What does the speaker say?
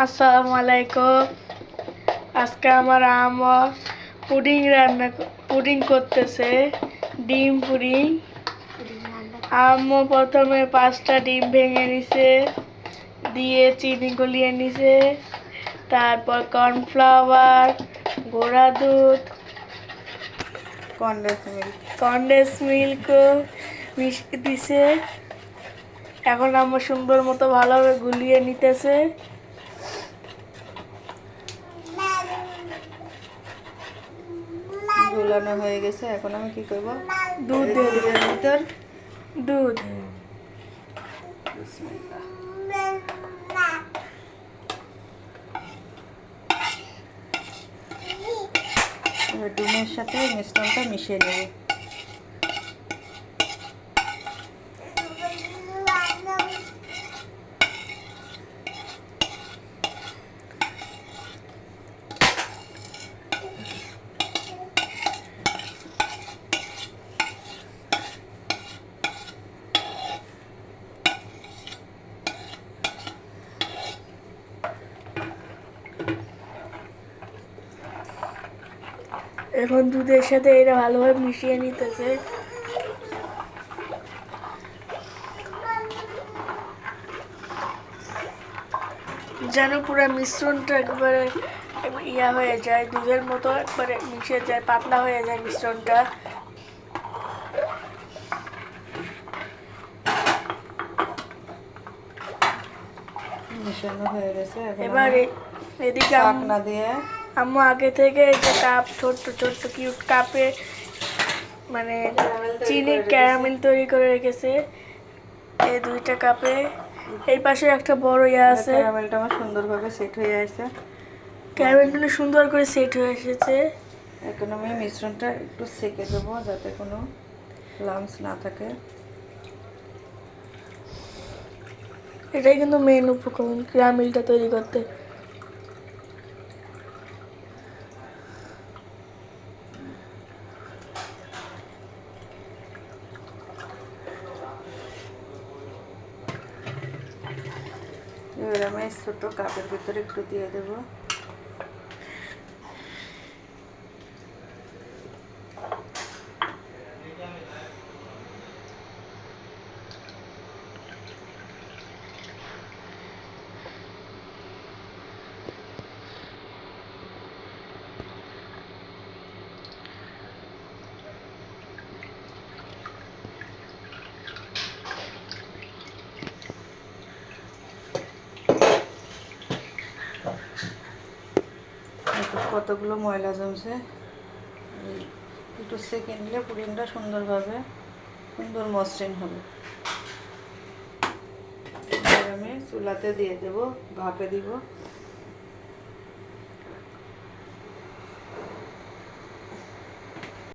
আসসালামু আলাইকুম। আজকে আমার আম্মা পুডিং করতেছে, ডিম পুডিং। আম্মু প্রথমে 5টা ডিম ভেঙে নিছে, দিয়ে চিনি গলিয়ে নিছে, তারপর কর্নফ্লাওয়ার, গুঁড়া দুধ, কনডেন্স মিল্ক মিশিয়ে দিছে। এখন আম্মু সুন্দর মতো ভালোভাবে গুলিয়ে নিতেছে। গুলানো হয়ে গেছে, এখন আমি কি করব? দুধ দিয়ে দিব, ভিতর দুধ। ডিমের সাথে মিশ্রণটা মিশিয়ে নেব। এখন দুধের সাথে এটা ভালোভাবে মিশিয়ে নিতেছে। যেন পুরো মিশ্রণটা একবারে ইয়া হয়ে যায়, দুধের মতো একবারে মিশে যায়, পাতলা হয়ে যায় মিশ্রণটা। মিশানো হয়ে গেছে। এবার এদিকে ঢাকনা দিয়ে আম্মু আগে থেকে এই যে কাপ, ছোট্ট ছোট্ট কিউট কাপে মানে চিনি ক্যারামেল তৈরি করে রেখেছে। এই 2টা কাপে, এই পাশে একটা বড় ইয়া আছে। ক্যারামেলটা আমার সুন্দরভাবে সেট হয়ে আছে। ক্যারামেলটা সুন্দর করে সেট হয়ে এসেছে। এখন আমি মিশ্রণটা একটু সেকে দেবো যাতে কোনো লাম্পস না থাকে। এটাই কিন্তু মেন উপকরণ ক্যারামেলটা তৈরি করতে। এবার আমি ছোট কাপের ভিতরে একটু দিয়ে দেবো। কতগুলো ময়লা জমছে, একটু সেকে নিলে পুডিংটা সুন্দর মসৃণ হবে। এবার আমি চুলাতে দিয়ে দেবো, ভাপে দিব।